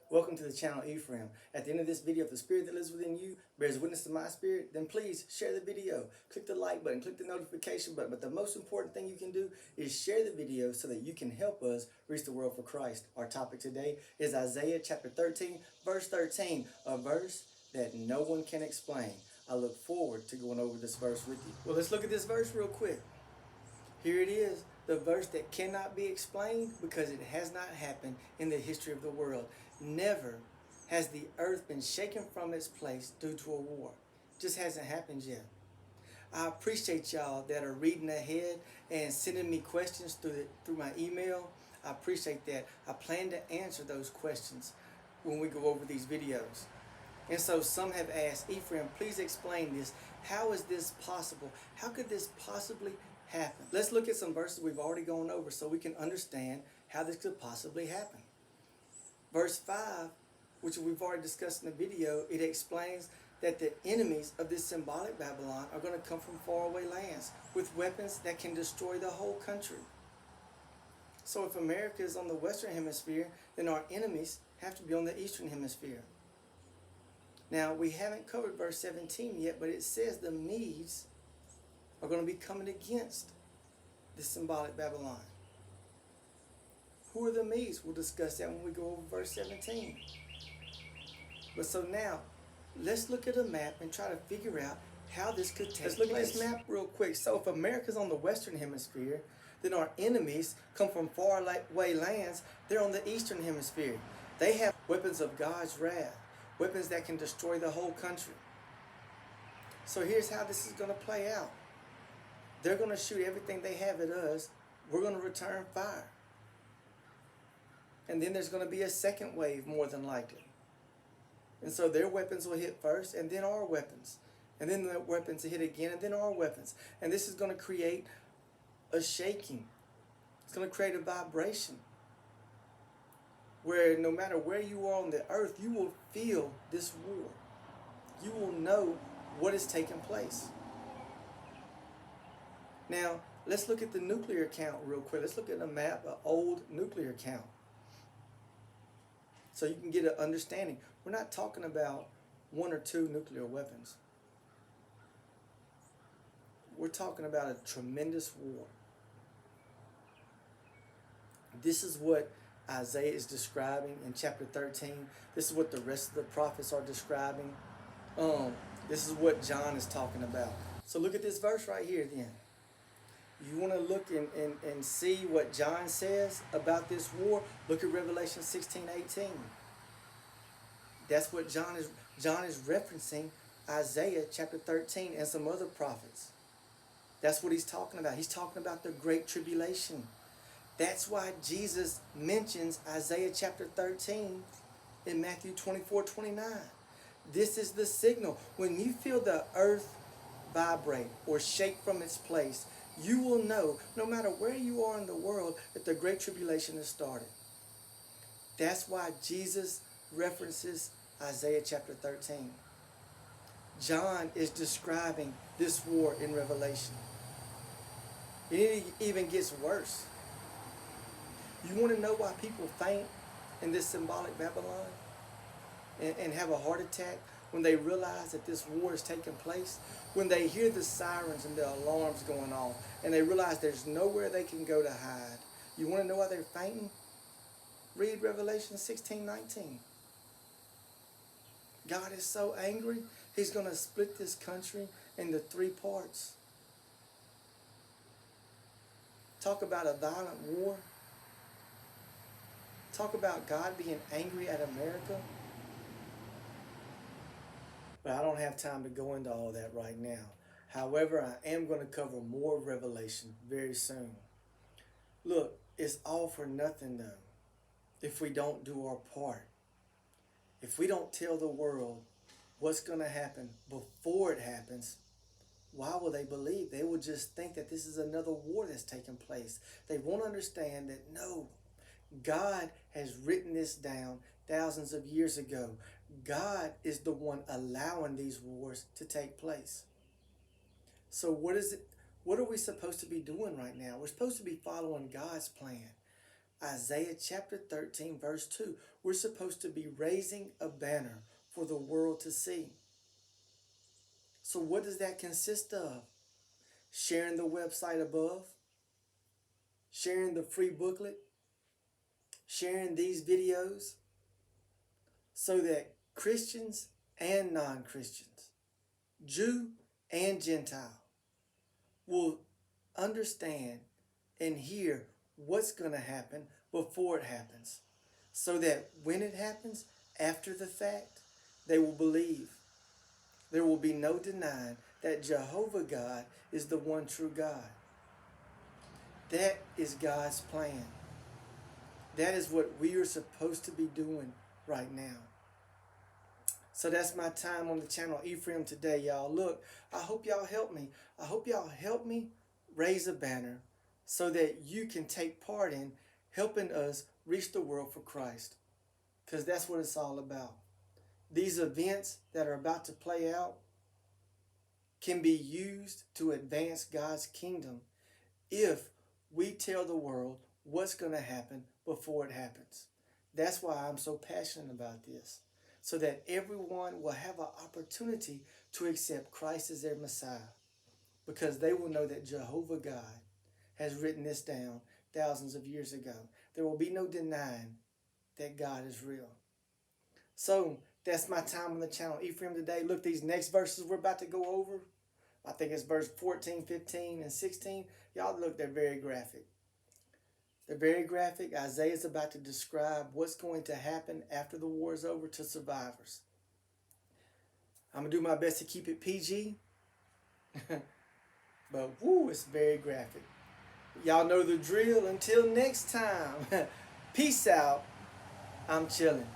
Welcome to the channel Ephraim. At the end of this video, if the spirit that lives within you bears witness to my spirit, then please share the video. Click the like button, click the notification button. But the most important thing you can do is share the video so that you can help us reach the world for Christ. Our topic today is Isaiah chapter 13, verse 13, a verse that no one can explain. I look forward to going over this verse with you. Well, let's look at this verse real quick. Here it is, the verse that cannot be explained because it has not happened in the history of the world. Never has the earth been shaken from its place due to a war. Just hasn't happened yet. I appreciate y'all that are reading ahead and sending me questions through my email. I appreciate that. I plan to answer those questions when we go over these videos. And so some have asked, Ephraim, please explain this. How is this possible? How could this possibly happen? Let's look at some verses we've already gone over so we can understand how this could possibly happen. Verse 5, which we've already discussed in the video, it explains that the enemies of this symbolic Babylon are going to come from faraway lands with weapons that can destroy the whole country. So if America is on the Western Hemisphere, then our enemies have to be on the Eastern Hemisphere. Now, we haven't covered verse 17 yet, but it says the Medes are going to be coming against this symbolic Babylon. Who are the Medes? We'll discuss that when we go over verse 17. But so now, let's look at a map and try to figure out how this could take place. Let's look at this map real quick. So if America's on the Western Hemisphere, then our enemies come from far away lands. They're on the Eastern Hemisphere. They have weapons of God's wrath, weapons that can destroy the whole country. So here's how this is going to play out. They're going to shoot everything they have at us. We're going to return fire. And then there's going to be a second wave, more than likely. And so their weapons will hit first, and then our weapons. And then their weapons hit again, and then our weapons. And this is going to create a shaking. It's going to create a vibration where no matter where you are on the earth, you will feel this war. You will know what is taking place. Now, let's look at the nuclear count real quick. Let's look at a map, an old nuclear count, so you can get an understanding. We're not talking about one or two nuclear weapons. We're talking about a tremendous war. This is what Isaiah is describing in chapter 13. This is what the rest of the prophets are describing. This is what John is talking about. So look at this verse right here then. You want to look and see what John says about this war? Look at Revelation 16:18. That's what John is referencing Isaiah chapter 13 and some other prophets. That's what he's talking about. He's talking about the great tribulation. That's why Jesus mentions Isaiah chapter 13 in Matthew 24:29. This is the signal. When you feel the earth vibrate or shake from its place, you will know, no matter where you are in the world, that the Great Tribulation has started. That's why Jesus references Isaiah chapter 13. John is describing this war in Revelation. It even gets worse. You want to know why people faint in this symbolic Babylon and have a heart attack when they realize that this war is taking place? When they hear the sirens and the alarms going off and they realize there's nowhere they can go to hide. You want to know why they're fainting? Read Revelation 16:19. God is so angry, he's going to split this country into three parts. Talk about a violent war. Talk about God being angry at America. But I don't have time to go into all that right now. However, I am going to cover more of Revelation very soon. Look, it's all for nothing though if we don't do our part. If we don't tell the world what's going to happen before it happens, why will they believe? They will just think that this is another war that's taking place. They won't understand that no, God has written this down thousands of years ago. God is the one allowing these wars to take place. So what are we supposed to be doing right now? We're supposed to be following God's plan. Isaiah chapter 13, verse 2. We're supposed to be raising a banner for the world to see. So what does that consist of? Sharing the website above, sharing the free booklet, sharing these videos, so that Christians and non-Christians, Jew and Gentile, will understand and hear what's going to happen before it happens, so that when it happens, after the fact, they will believe. There will be no denying that Jehovah God is the one true God. That is God's plan. That is what we are supposed to be doing right now. So that's my time on the channel Ephraim today, y'all. Look, I hope y'all help me. I hope y'all help me raise a banner so that you can take part in helping us reach the world for Christ. Because that's what it's all about. These events that are about to play out can be used to advance God's kingdom if we tell the world what's going to happen before it happens. That's why I'm so passionate about this. So that everyone will have an opportunity to accept Christ as their Messiah. Because they will know that Jehovah God has written this down thousands of years ago. There will be no denying that God is real. So that's my time on the channel Ephraim today. Look, these next verses we're about to go over, I think it's verse 14, 15, and 16. Y'all look, they're very graphic. They're very graphic. Isaiah is about to describe what's going to happen after the war is over to survivors. I'm going to do my best to keep it PG. But woo, it's very graphic. Y'all know the drill. Until next time, peace out. I'm chilling.